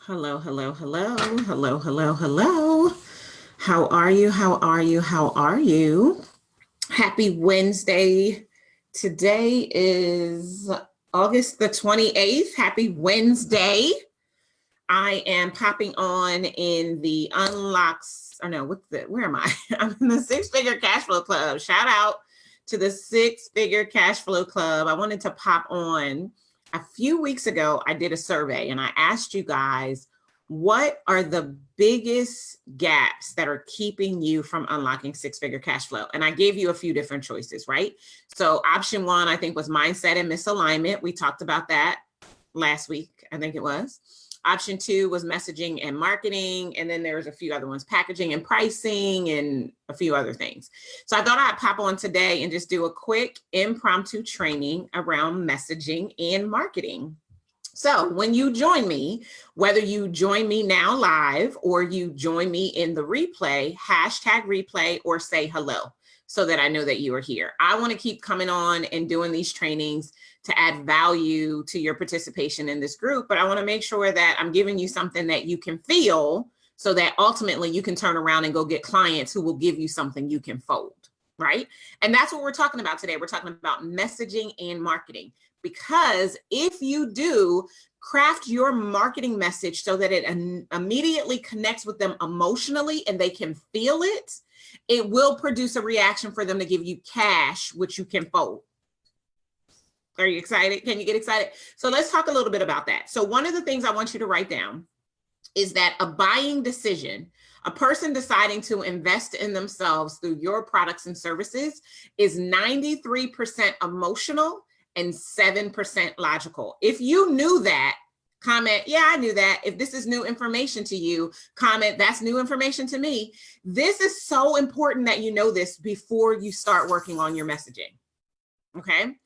Hello, hello, hello, hello, hello, hello. How are you? How are you? How are you? Happy Wednesday. Today is August the 28th. Happy Wednesday. I am popping on in the unlocks, or no, where am I? I'm in the Six Figure Cash Flow Club. Shout out to the Six Figure Cash Flow Club. I wanted to pop on. A few weeks ago, I did a survey and I asked you guys, what are the biggest gaps that are keeping you from unlocking six-figure cash flow? And I gave you a few different choices, right? So option one, I think, was mindset and misalignment. We talked about that last week, I think it was. Option two was messaging and marketing. And then there was a few other ones, packaging and pricing and a few other things. So I thought I'd pop on today and just do a quick impromptu training around messaging and marketing. So when you join me, whether you join me now live or you join me in the replay, hashtag replay or say hello so that I know that you are here. I want to keep coming on and doing these trainings to add value to your participation in this group, but I want to make sure that I'm giving you something that you can feel so that ultimately you can turn around and go get clients who will give you something you can fold, right? And that's what we're talking about today. We're talking about messaging and marketing, because if you do craft your marketing message so that it immediately connects with them emotionally and they can feel it, it will produce a reaction for them to give you cash, which you can fold. Are you excited? Can you get excited? So let's talk a little bit about that. So one of the things I want you to write down is that a buying decision, a person deciding to invest in themselves through your products and services, is 93% emotional and 7% logical. If you knew that, comment, yeah, I knew that. If this is new information to you, comment, that's new information to me. This is so important that you know this before you start working on your messaging. Okay.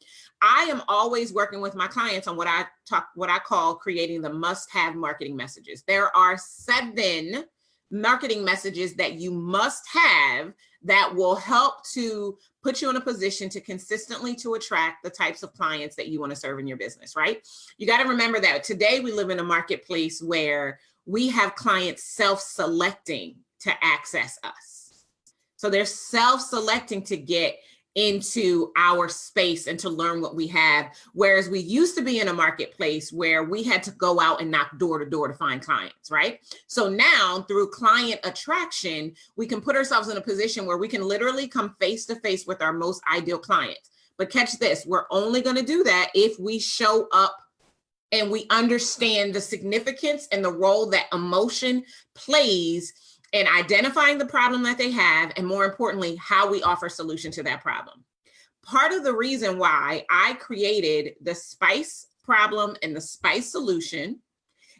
I am always working with my clients on what I call creating the must-have marketing messages. There are 7 marketing messages that you must have that will help to put you in a position to consistently to attract the types of clients that you want to serve in your business, right? You got to remember that today we live in a marketplace where we have clients self-selecting to access us. So they're self-selecting to get into our space and to learn what we have. Whereas we used to be in a marketplace where we had to go out and knock door to door to find clients, right? So now through client attraction, we can put ourselves in a position where we can literally come face to face with our most ideal clients. But catch this, we're only going to do that if we show up and we understand the significance and the role that emotion plays and identifying the problem that they have, and more importantly, how we offer solution to that problem. Part of the reason why I created the SPICE problem and the SPICE solution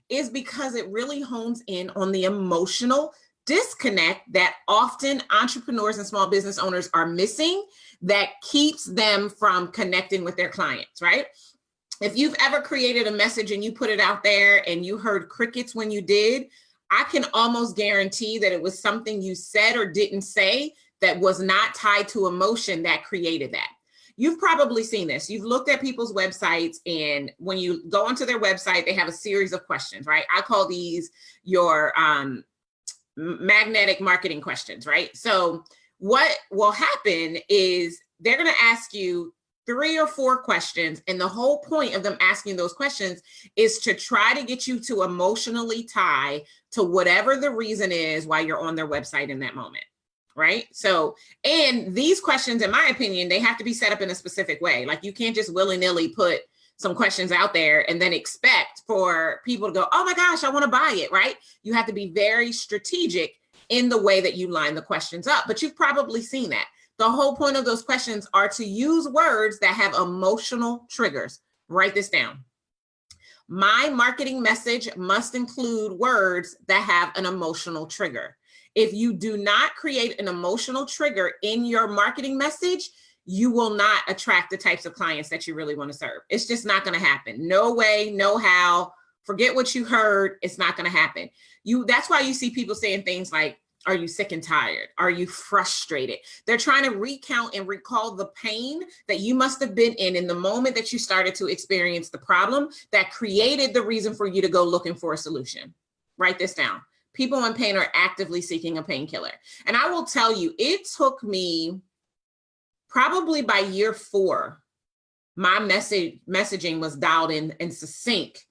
is because it really hones in on the emotional disconnect that often entrepreneurs and small business owners are missing that keeps them from connecting with their clients, right? If you've ever created a message and you put it out there and you heard crickets when you did, I can almost guarantee that it was something you said or didn't say that was not tied to emotion that created that. You've probably seen this. You've looked at people's websites, and when you go onto their website, they have a series of questions, right? I call these your magnetic marketing questions, right? So what will happen is they're going to ask you 3 or 4 questions. And the whole point of them asking those questions is to try to get you to emotionally tie to whatever the reason is why you're on their website in that moment, right? So, and these questions, in my opinion, they have to be set up in a specific way. Like you can't just willy-nilly put some questions out there and then expect for people to go, oh my gosh, I want to buy it, right? You have to be very strategic in the way that you line the questions up, but you've probably seen that. The whole point of those questions are to use words that have emotional triggers. Write this down. My marketing message must include words that have an emotional trigger. If you do not create an emotional trigger in your marketing message, you will not attract the types of clients that you really want to serve. It's just not going to happen. No way, no how. Forget what you heard. It's not going to happen. That's why you see people saying things like, are you sick and tired? Are you frustrated? They're trying to recount and recall the pain that you must have been in the moment that you started to experience the problem that created the reason for you to go looking for a solution. Write this down. People in pain are actively seeking a painkiller. And I will tell you, it took me probably by year 4, my messaging was dialed in and succinct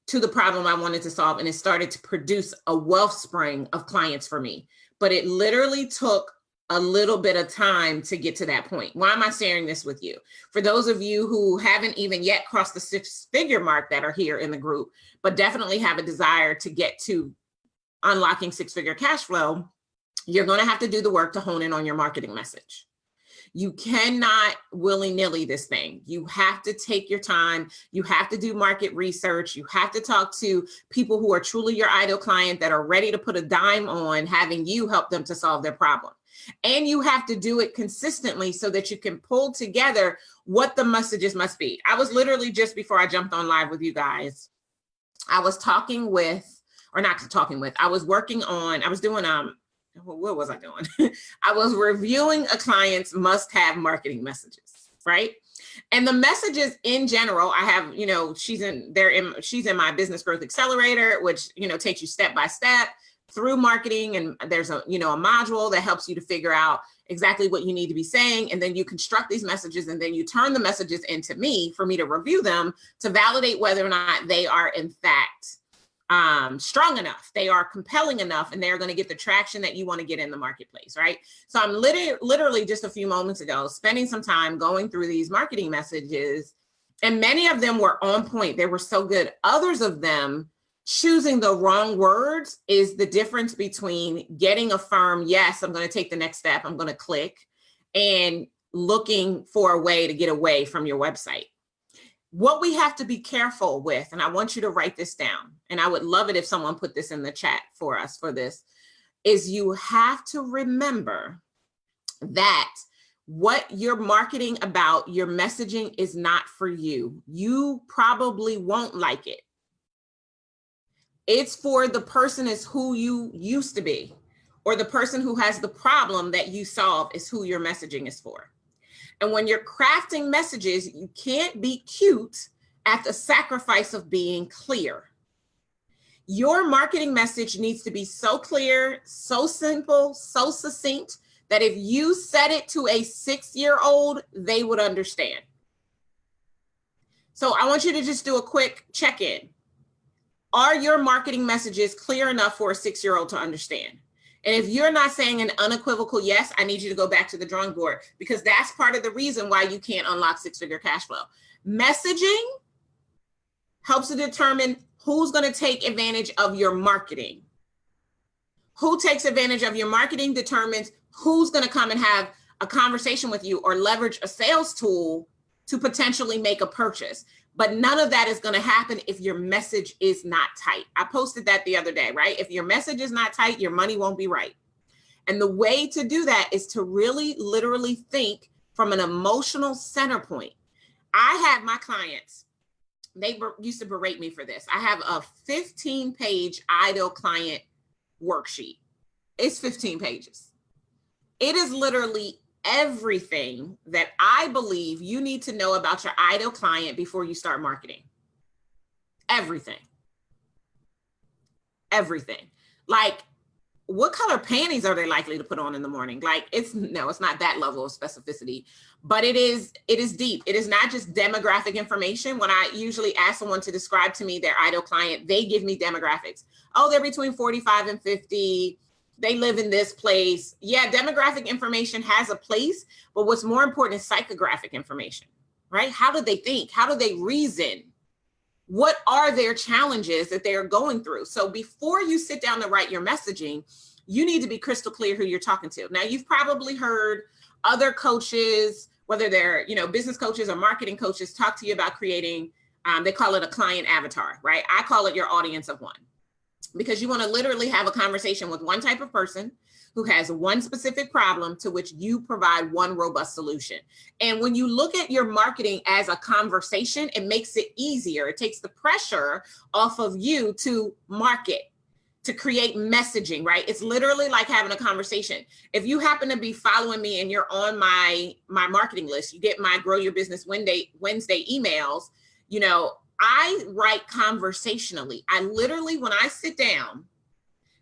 to the problem I wanted to solve. And it started to produce a wellspring of clients for me. But it literally took a little bit of time to get to that point. Why am I sharing this with you? For those of you who haven't even yet crossed the 6-figure mark that are here in the group, but definitely have a desire to get to unlocking 6-figure cash flow, you're going to have to do the work to hone in on your marketing message. You cannot willy-nilly this thing. You have to take your time. You have to do market research. You have to talk to people who are truly your ideal client that are ready to put a dime on having you help them to solve their problem. And you have to do it consistently so that you can pull together what the messages must be. I was literally, just before I jumped on live with you guys, I was talking with, or not talking with, I was working on, I was doing, what was I doing? I was reviewing a client's must-have marketing messages, right? And the messages in general, I have, she's in my business growth accelerator, which, takes you step by step through marketing. And there's a module that helps you to figure out exactly what you need to be saying. And then you construct these messages, and then you turn the messages into me for me to review them to validate whether or not they are in fact strong enough, they are compelling enough, and they're going to get the traction that you want to get in the marketplace, right? So I'm literally just a few moments ago spending some time going through these marketing messages, and many of them were on point. They were so good. Others of them, choosing the wrong words is the difference between getting a firm, yes, I'm going to take the next step, I'm going to click, and looking for a way to get away from your website. What we have to be careful with, and I want you to write this down, and I would love it if someone put this in the chat for us for this, is you have to remember that what you're marketing about, your messaging is not for you. You probably won't like it. It's for the person is who you used to be, or the person who has the problem that you solve is who your messaging is for. And when you're crafting messages, you can't be cute at the sacrifice of being clear. Your marketing message needs to be so clear, so simple, so succinct that if you said it to a 6-year-old, they would understand. So I want you to just do a quick check-in. Are your marketing messages clear enough for a 6-year-old to understand? And if you're not saying an unequivocal yes, I need you to go back to the drawing board, because that's part of the reason why you can't unlock 6-figure cash flow. Messaging helps to determine who's going to take advantage of your marketing. Who takes advantage of your marketing determines who's going to come and have a conversation with you or leverage a sales tool to potentially make a purchase. But none of that is going to happen if your message is not tight. I posted that the other day, right? If your message is not tight, your money won't be right. And the way to do that is to really literally think from an emotional center point. I have my clients, they used to berate me for this. I have a 15-page ideal client worksheet. It's 15 pages. It is literally everything that I believe you need to know about your ideal client before you start marketing. Everything. Everything. Like, what color panties are they likely to put on in the morning? Like, it's not that level of specificity, but it is deep. It is not just demographic information. When I usually ask someone to describe to me their ideal client, they give me demographics. Oh, they're between 45 and 50. They live in this place. Yeah, demographic information has a place, but what's more important is psychographic information, right? How do they think? How do they reason? What are their challenges that they are going through? So before you sit down to write your messaging, you need to be crystal clear who you're talking to. Now, you've probably heard other coaches, whether they're, business coaches or marketing coaches, talk to you about creating, they call it a client avatar, right? I call it your audience of one. Because you want to literally have a conversation with one type of person who has one specific problem to which you provide one robust solution. And when you look at your marketing as a conversation, it makes it easier. It takes the pressure off of you to market, to create messaging, right? It's literally like having a conversation. If you happen to be following me and you're on my marketing list, you get my Grow Your Business Wednesday emails, I write conversationally. I literally, when I sit down,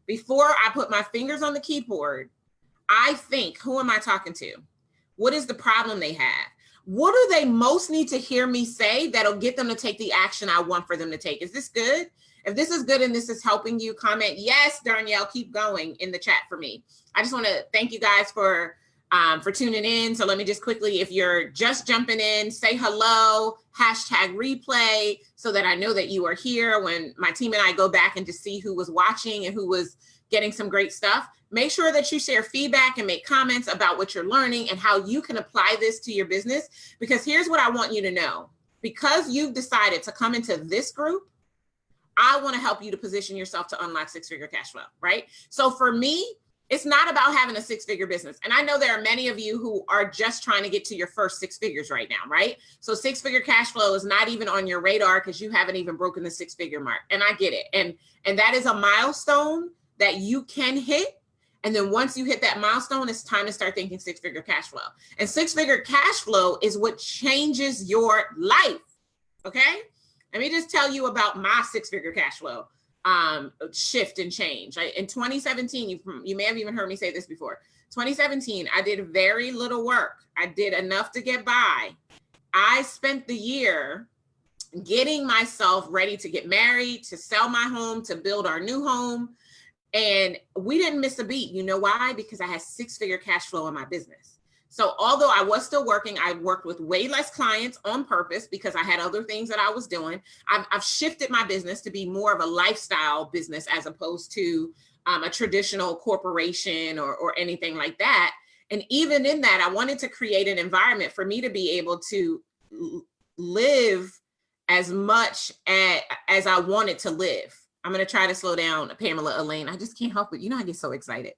Before I put my fingers on the keyboard, I think, who am I talking to? What is the problem they have? What do they most need to hear me say that'll get them to take the action I want for them to take? Is this good? If this is good and this is helping you, comment, yes, Darnyelle, keep going in the chat for me. I just want to thank you guys for tuning in. So let me just quickly, if you're just jumping in, say hello, hashtag replay, so that I know that you are here when my team and I go back and just see who was watching and who was getting some great stuff. Make sure that you share feedback and make comments about what you're learning and how you can apply this to your business. Because here's what I want you to know. Because you've decided to come into this group, I want to help you to position yourself to unlock six-figure cash flow, right? So for me, it's not about having a six-figure business. And I know there are many of you who are just trying to get to your first six figures right now, right? So six-figure cash flow is not even on your radar because you haven't even broken the six-figure mark. And I get it. And that is a milestone that you can hit. And then once you hit that milestone, it's time to start thinking six-figure cash flow. And six-figure cash flow is what changes your life, okay? Let me just tell you about my six-figure cash flow shift and change. In 2017, you may have even heard me say this before. 2017, I did very little work. I did enough to get by. I spent the year getting myself ready to get married, to sell my home, to build our new home. And we didn't miss a beat. You know why? Because I had six-figure cash flow in my business. So although I was still working, I worked with way less clients on purpose because I had other things that I was doing. I've shifted my business to be more of a lifestyle business as opposed to a traditional corporation or anything like that. And even in that, I wanted to create an environment for me to be able to live as much as I wanted to live. I'm going to try to slow down, Pamela Elaine. I just can't help it. You know, I get so excited.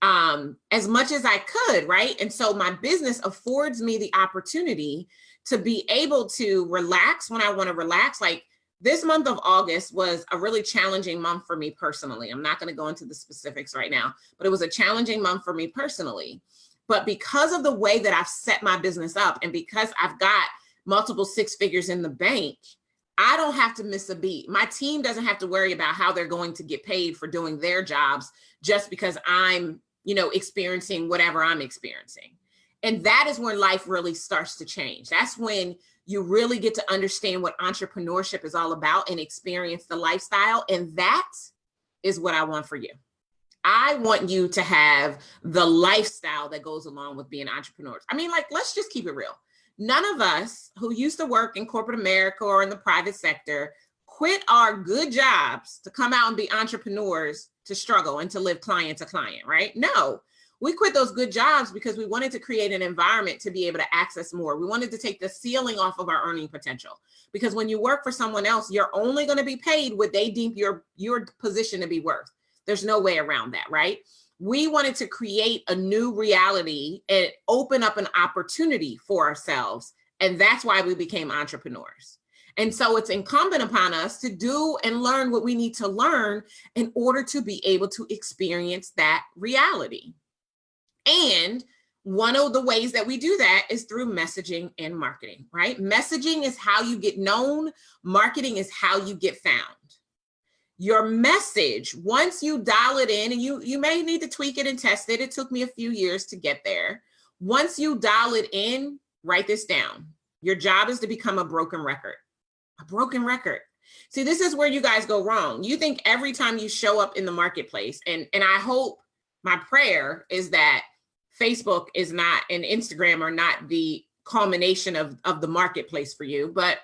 As much as I could, right? And so my business affords me the opportunity to be able to relax when I want to relax. Like this month of August was a really challenging month for me personally. I'm not going to go into the specifics right now, but it was a challenging month for me personally. But because of the way that I've set my business up and because I've got multiple six figures in the bank, I don't have to miss a beat. My team doesn't have to worry about how they're going to get paid for doing their jobs just because I'm, experiencing whatever I'm experiencing. And that is when life really starts to change. That's when you really get to understand what entrepreneurship is all about and experience the lifestyle. And that is what I want for you. I want you to have the lifestyle that goes along with being entrepreneurs. I mean, let's just keep it real. None of us who used to work in corporate America or in the private sector quit our good jobs to come out and be entrepreneurs to struggle and to live client to client, right? No, we quit those good jobs because we wanted to create an environment to be able to access more. We wanted to take the ceiling off of our earning potential because when you work for someone else, you're only going to be paid what they deem your position to be worth. There's no way around that, right? We wanted to create a new reality and open up an opportunity for ourselves. And that's why we became entrepreneurs. And so it's incumbent upon us to do and learn what we need to learn in order to be able to experience that reality. And one of the ways that we do that is through messaging and marketing, right? Messaging is how you get known. Marketing is how you get found. Your message, once you dial it in, and you may need to tweak it and test it. It took me a few years to get there. Once you dial it in, write this down. Your job is to become a broken record. A broken record. See, this is where you guys go wrong. You think every time you show up in the marketplace, and I hope, my prayer is that Facebook is not, and Instagram are not the culmination of the marketplace for you, but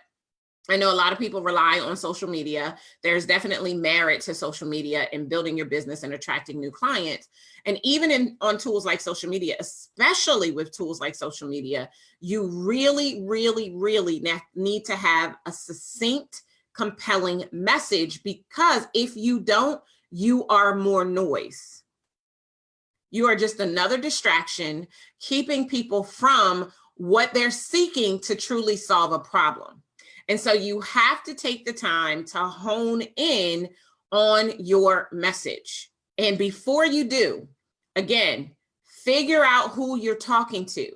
I know a lot of people rely on social media. There's definitely merit to social media in building your business and attracting new clients. And even on tools like social media, especially with tools like social media, you really, really, really need to have a succinct, compelling message, because if you don't, you are more noise. You are just another distraction, keeping people from what they're seeking to truly solve a problem. And so you have to take the time to hone in on your message. And before you do, again, figure out who you're talking to.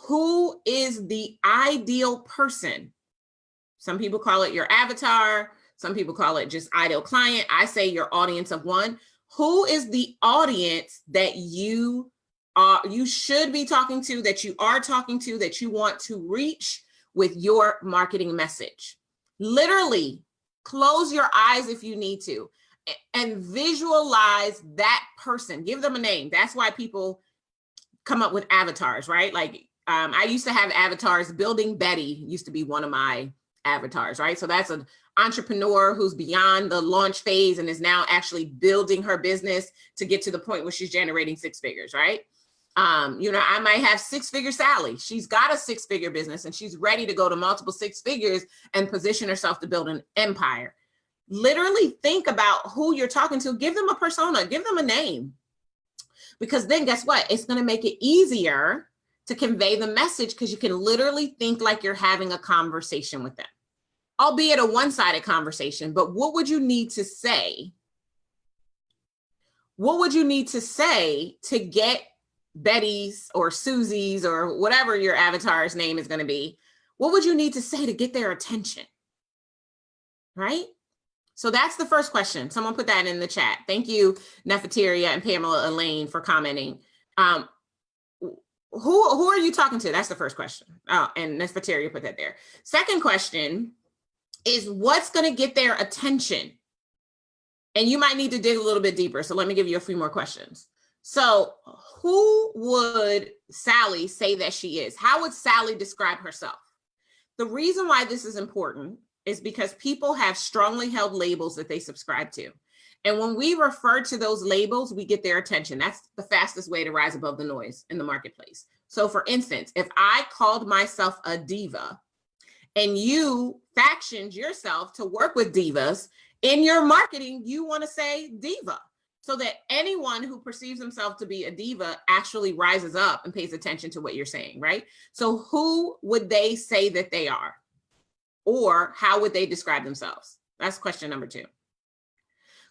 Who is the ideal person? Some people call it your avatar. Some people call it just ideal client. I say your audience of one. Who is the audience that you should be talking to, that you are talking to, that you want to reach with your marketing message? Literally, close your eyes if you need to and visualize that person. Give them a name. That's why people come up with avatars, right? Like I used to have avatars. Building Betty used to be one of my avatars, right? So that's an entrepreneur who's beyond the launch phase and is now actually building her business to get to the point where she's generating six figures, right? I might have six-figure Sally. She's got a six-figure business and she's ready to go to multiple six figures and position herself to build an empire. Literally think about who you're talking to. Give them a persona, give them a name. Because then guess what? It's going to make it easier to convey the message because you can literally think like you're having a conversation with them, albeit a one-sided conversation. But what would you need to say? What would you need to say to get Betty's or Susie's or whatever your avatar's name is going to be? What would you need to say to get their attention? Right? So that's the first question. Someone put that in the chat. Thank you, Neferteria and Pamela Elaine, for commenting. Who are you talking to? That's the first question. Oh, and Neferteria put that there. Second question is what's going to get their attention? And you might need to dig a little bit deeper. So let me give you a few more questions. So who would Sally say that she is? How would Sally describe herself? The reason why this is important is because people have strongly held labels that they subscribe to. And when we refer to those labels, we get their attention. That's the fastest way to rise above the noise in the marketplace. So for instance, if I called myself a diva and you factioned yourself to work with divas, in your marketing, you want to say diva so that anyone who perceives himself to be a diva actually rises up and pays attention to what you're saying, right? So who would they say that they are? Or how would they describe themselves? That's question number 2.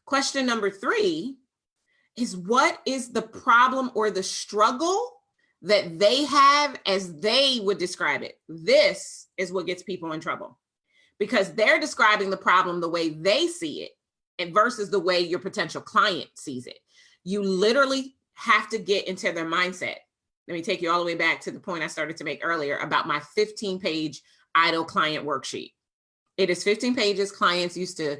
Question number 3 is what is the problem or the struggle that they have as they would describe it? This is what gets people in trouble because they're describing the problem the way they see it and versus the way your potential client sees it. You literally have to get into their mindset. Let me take you all the way back to the point I started to make earlier about my 15-page idle client worksheet. It is 15 pages. Clients used to,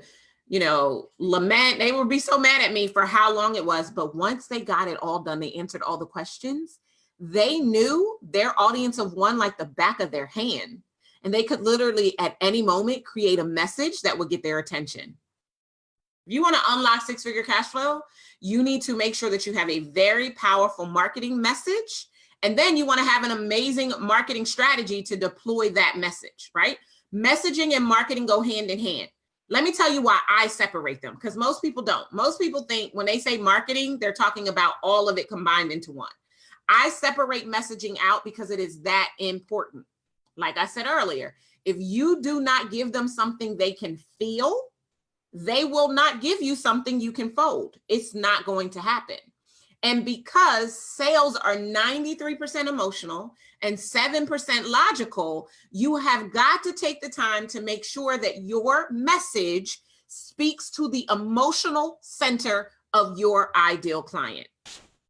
lament. They would be so mad at me for how long it was. But once they got it all done, they answered all the questions. They knew their audience of one like the back of their hand. And they could literally at any moment create a message that would get their attention. If you want to unlock six-figure cash flow, you need to make sure that you have a very powerful marketing message. And then you want to have an amazing marketing strategy to deploy that message, right? Messaging and marketing go hand in hand. Let me tell you why I separate them, because most people don't. Most people think when they say marketing, they're talking about all of it combined into one. I separate messaging out because it is that important. Like I said earlier, if you do not give them something they can feel, they will not give you something you can fold. It's not going to happen. And because sales are 93% emotional and 7% logical, you have got to take the time to make sure that your message speaks to the emotional center of your ideal client.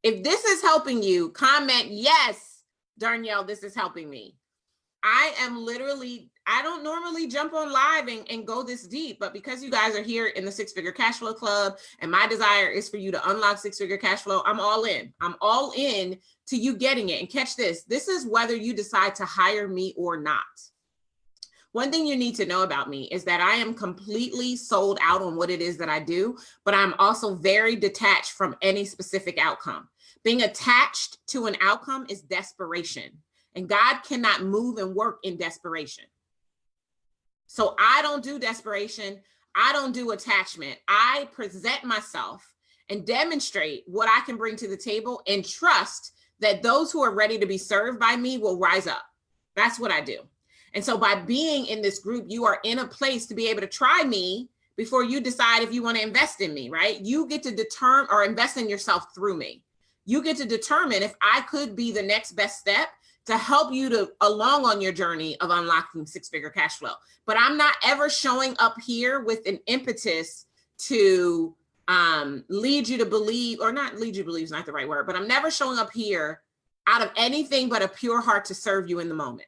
If this is helping you, comment, yes, Darnyelle, this is helping me. I don't normally jump on live and go this deep, but because you guys are here in the Six-Figure Cash Flow Club and my desire is for you to unlock six-figure cash flow, I'm all in. I'm all in to you getting it. And catch this. This is whether you decide to hire me or not. One thing you need to know about me is that I am completely sold out on what it is that I do, but I'm also very detached from any specific outcome. Being attached to an outcome is desperation. And God cannot move and work in desperation. So I don't do desperation. I don't do attachment. I present myself and demonstrate what I can bring to the table and trust that those who are ready to be served by me will rise up. That's what I do. And so by being in this group, you are in a place to be able to try me before you decide if you want to invest in me, right? You get to determine or invest in yourself through me. You get to determine if I could be the next best step to help you to along on your journey of unlocking six-figure cash flow. But I'm not ever showing up here with an impetus to lead you to believe, or not lead you to believe is not the right word, but I'm never showing up here out of anything but a pure heart to serve you in the moment.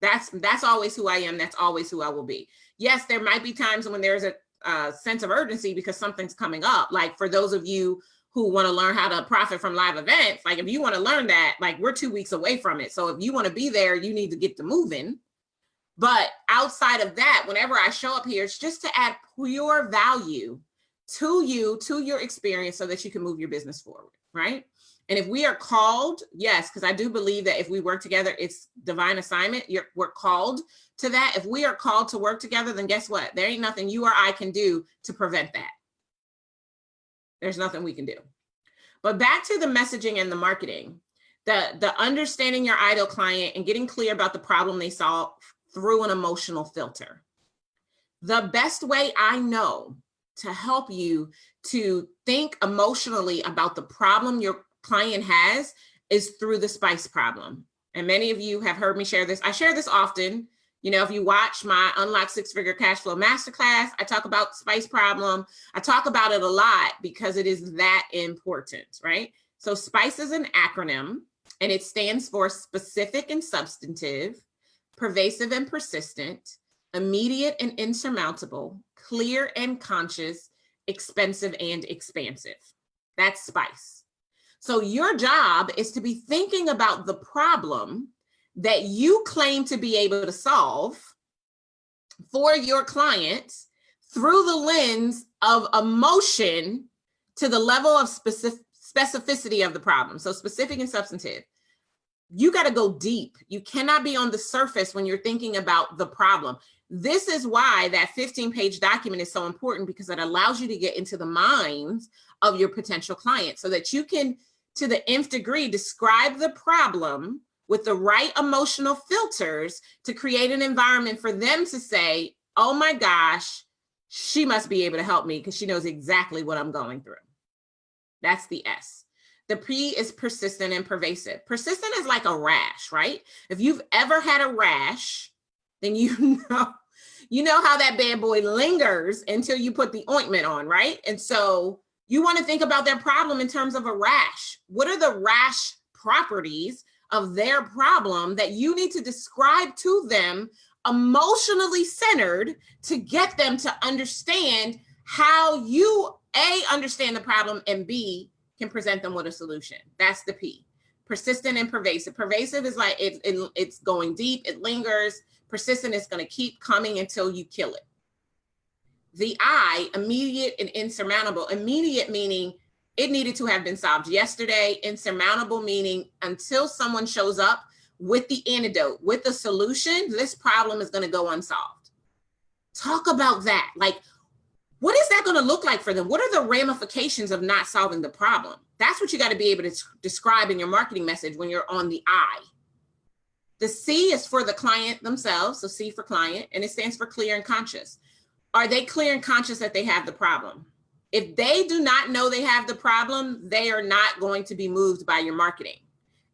That's always who I am. That's always who I will be. Yes, there might be times when there's a sense of urgency because something's coming up. Like for those of you who want to learn how to profit from live events, like if you want to learn that, like we're 2 weeks away from it. So if you want to be there, you need to get to moving. But outside of that, whenever I show up here, it's just to add pure value to you, to your experience, so that you can move your business forward, right? And if we are called, yes, because I do believe that if we work together, it's divine assignment. We're called to that. If we are called to work together, then guess what? There ain't nothing you or I can do to prevent that. There's nothing we can do. But back to the messaging and the marketing, the understanding your ideal client and getting clear about the problem they solve through an emotional filter. The best way I know to help you to think emotionally about the problem your client has is through the spice problem. And many of you have heard me share this. I share this often. You know, if you watch my Unlock Six-Figure Cash Flow Masterclass, I talk about spice problem. I talk about it a lot because it is that important, right? So SPICE is an acronym, and it stands for specific and substantive, pervasive and persistent, immediate and insurmountable, clear and conscious, expensive and expansive. That's SPICE. So your job is to be thinking about the problem that you claim to be able to solve for your clients through the lens of emotion to the level of specificity of the problem. So specific and substantive. You got to go deep. You cannot be on the surface when you're thinking about the problem. This is why that 15-page document is so important, because it allows you to get into the minds of your potential client so that you can, to the nth degree, describe the problem with the right emotional filters to create an environment for them to say, oh my gosh, she must be able to help me because she knows exactly what I'm going through. That's the S. The P is persistent and pervasive. Persistent is like a rash, right? If you've ever had a rash, then you know how that bad boy lingers until you put the ointment on, right? And so you want to think about their problem in terms of a rash. What are the rash properties of their problem that you need to describe to them, emotionally centered, to get them to understand how you, A, understand the problem, and B, can present them with a solution. That's the P. Persistent and pervasive. Pervasive is like it's going deep, it lingers. Persistent is going to keep coming until you kill it. The I, immediate and insurmountable. Immediate meaning it needed to have been solved yesterday. Insurmountable meaning until someone shows up with the antidote, with the solution, this problem is going to go unsolved. Talk about that. Like, what is that going to look like for them? What are the ramifications of not solving the problem? That's what you got to be able to describe in your marketing message when you're on the I. The C is for the client themselves, so C for client, and it stands for clear and conscious. Are they clear and conscious that they have the problem? If they do not know they have the problem, they are not going to be moved by your marketing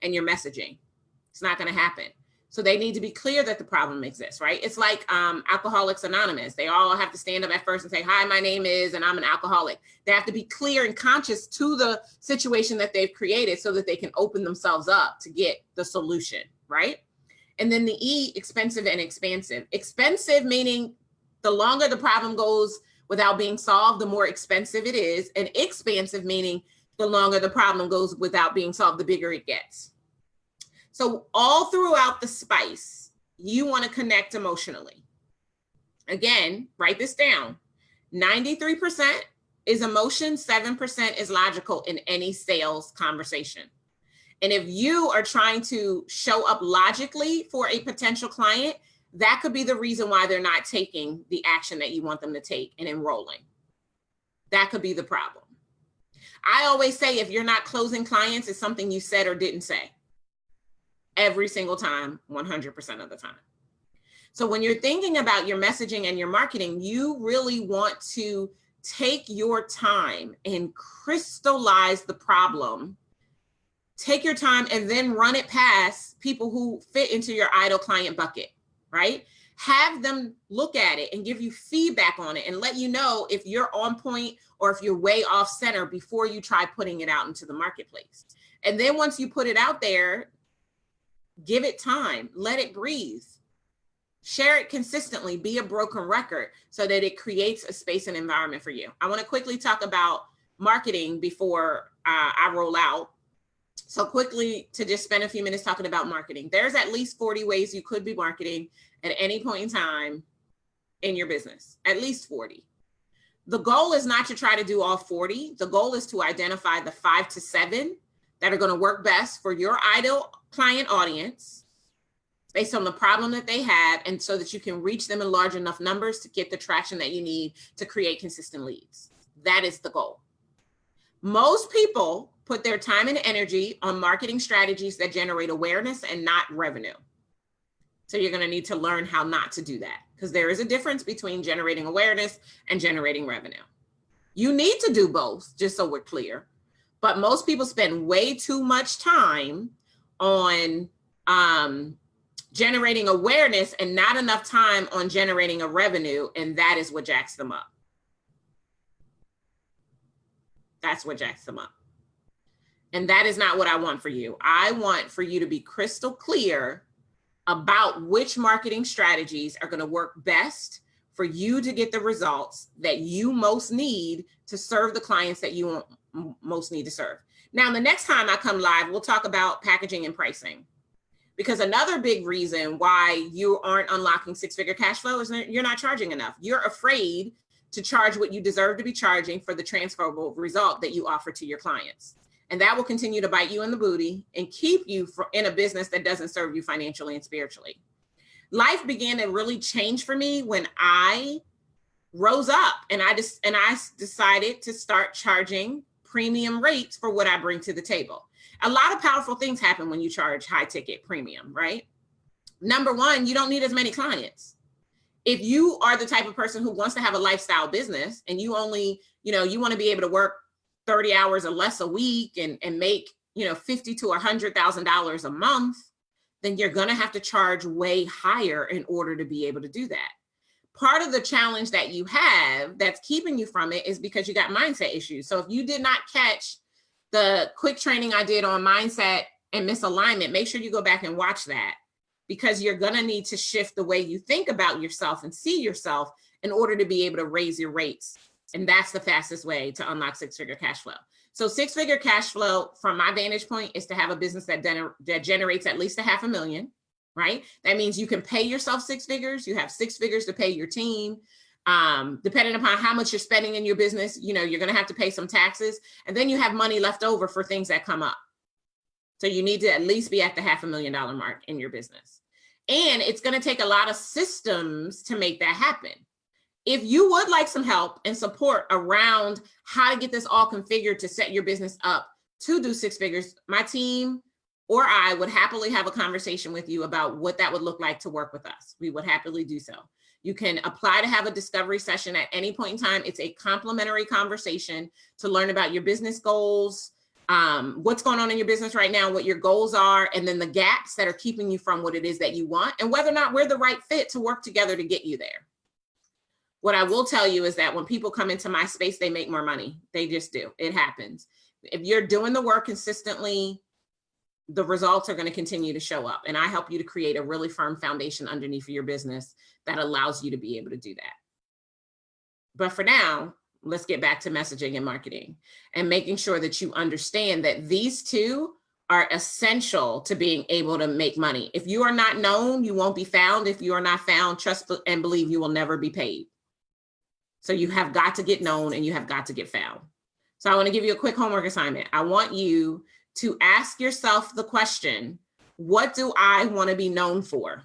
and your messaging. It's not going to happen. So they need to be clear that the problem exists, right? It's like Alcoholics Anonymous. They all have to stand up at first and say, hi, my name is, and I'm an alcoholic. They have to be clear and conscious to the situation that they've created so that they can open themselves up to get the solution, right? And then the E, expensive and expansive. Expensive meaning the longer the problem goes without being solved, the more expensive it is. And expansive meaning the longer the problem goes without being solved, the bigger it gets. So all throughout the SPICE, you want to connect emotionally. Again, write this down. 93% is emotion, 7% is logical in any sales conversation. And if you are trying to show up logically for a potential client, that could be the reason why they're not taking the action that you want them to take and enrolling. That could be the problem. I always say, if you're not closing clients, it's something you said or didn't say. Every single time, 100% of the time. So when you're thinking about your messaging and your marketing, you really want to take your time and crystallize the problem. Take your time and then run it past people who fit into your ideal client bucket, right? Have them look at it and give you feedback on it and let you know if you're on point or if you're way off center before you try putting it out into the marketplace. And then once you put it out there, give it time, let it breathe. Share it consistently, be a broken record so that it creates a space and environment for you. I want to quickly talk about marketing before I roll out. So quickly, to just spend a few minutes talking about marketing. There's at least 40 ways you could be marketing at any point in time in your business, at least 40. The goal is not to try to do all 40. The goal is to identify the 5 to 7 that are going to work best for your ideal client audience based on the problem that they have, and so that you can reach them in large enough numbers to get the traction that you need to create consistent leads. That is the goal. Most people put their time and energy on marketing strategies that generate awareness and not revenue. So you're going to need to learn how not to do that, because there is a difference between generating awareness and generating revenue. You need to do both, just so we're clear. But most people spend way too much time on generating awareness and not enough time on generating a revenue, and that is what jacks them up. That's what jacks them up. And that is not what I want for you. I want for you to be crystal clear about which marketing strategies are going to work best for you to get the results that you most need to serve the clients that you most need to serve. Now, the next time I come live, we'll talk about packaging and pricing, because another big reason why you aren't unlocking six-figure cash flow is that you're not charging enough. You're afraid to charge what you deserve to be charging for the transferable result that you offer to your clients. And that will continue to bite you in the booty and keep you in a business that doesn't serve you financially and spiritually. Life began to really change for me when I rose up and I decided to start charging premium rates for what I bring to the table. A lot of powerful things happen when you charge high ticket premium, right? Number one, you don't need as many clients. If you are the type of person who wants to have a lifestyle business and you only, you want to be able to work 30 hours or less a week and make, $50,000 to $100,000 a month, then you're going to have to charge way higher in order to be able to do that. Part of the challenge that you have that's keeping you from it is because you got mindset issues. So if you did not catch the quick training I did on mindset and misalignment, make sure you go back and watch that, because you're going to need to shift the way you think about yourself and see yourself in order to be able to raise your rates. And that's the fastest way to unlock six-figure cash flow. So six-figure cash flow, from my vantage point, is to have a business that generates at least $500,000, right? That means you can pay yourself 6 figures. You have 6 figures to pay your team. Depending upon how much you're spending in your business, you're going to have to pay some taxes. And then you have money left over for things that come up. So you need to at least be at the $500,000 mark in your business. And it's going to take a lot of systems to make that happen. If you would like some help and support around how to get this all configured to set your business up to do 6 figures, my team or I would happily have a conversation with you about what that would look like to work with us. We would happily do so. You can apply to have a discovery session at any point in time. It's a complimentary conversation to learn about your business goals, what's going on in your business right now, what your goals are, and then the gaps that are keeping you from what it is that you want, and whether or not we're the right fit to work together to get you there. What I will tell you is that when people come into my space, they make more money. They just do. It happens. If you're doing the work consistently, the results are going to continue to show up. And I help you to create a really firm foundation underneath your business that allows you to be able to do that. But for now, let's get back to messaging and marketing and making sure that you understand that these two are essential to being able to make money. If you are not known, you won't be found. If you are not found, trust and believe you will never be paid. So you have got to get known and you have got to get found. So I want to give you a quick homework assignment. I want you to ask yourself the question, what do I want to be known for?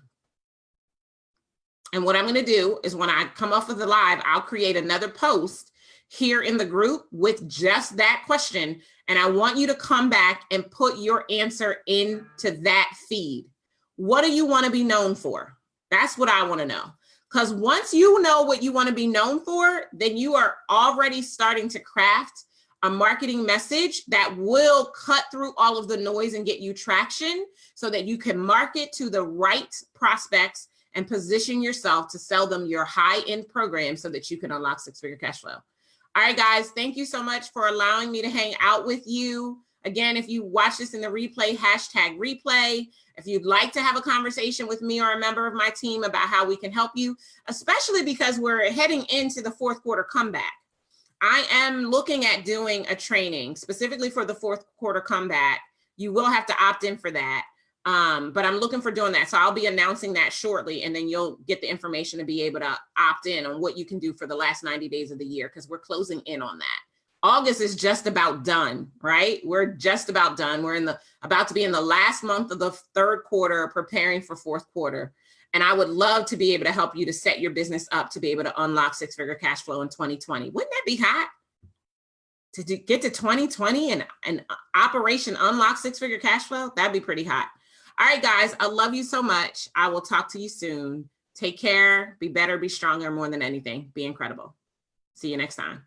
And what I'm going to do is when I come off of the live, I'll create another post here in the group with just that question. And I want you to come back and put your answer into that feed. What do you want to be known for? That's what I want to know. Because once you know what you want to be known for, then you are already starting to craft a marketing message that will cut through all of the noise and get you traction so that you can market to the right prospects and position yourself to sell them your high-end program so that you can unlock six-figure cash flow. All right, guys, thank you so much for allowing me to hang out with you. Again, if you watch this in the replay, hashtag replay. If you'd like to have a conversation with me or a member of my team about how we can help you, especially because we're heading into the fourth quarter comeback. I am looking at doing a training specifically for the fourth quarter comeback. You will have to opt in for that. But I'm looking for doing that. So I'll be announcing that shortly, and then you'll get the information to be able to opt in on what you can do for the last 90 days of the year, because we're closing in on that. August is just about done, right? We're just about done. We're about to be in the last month of the third quarter, preparing for fourth quarter. And I would love to be able to help you to set your business up to be able to unlock six-figure cash flow in 2020. Wouldn't that be hot? To get to 2020 and Operation Unlock six-figure cash flow? That'd be pretty hot. All right, guys, I love you so much. I will talk to you soon. Take care, be better, be stronger, more than anything. Be incredible. See you next time.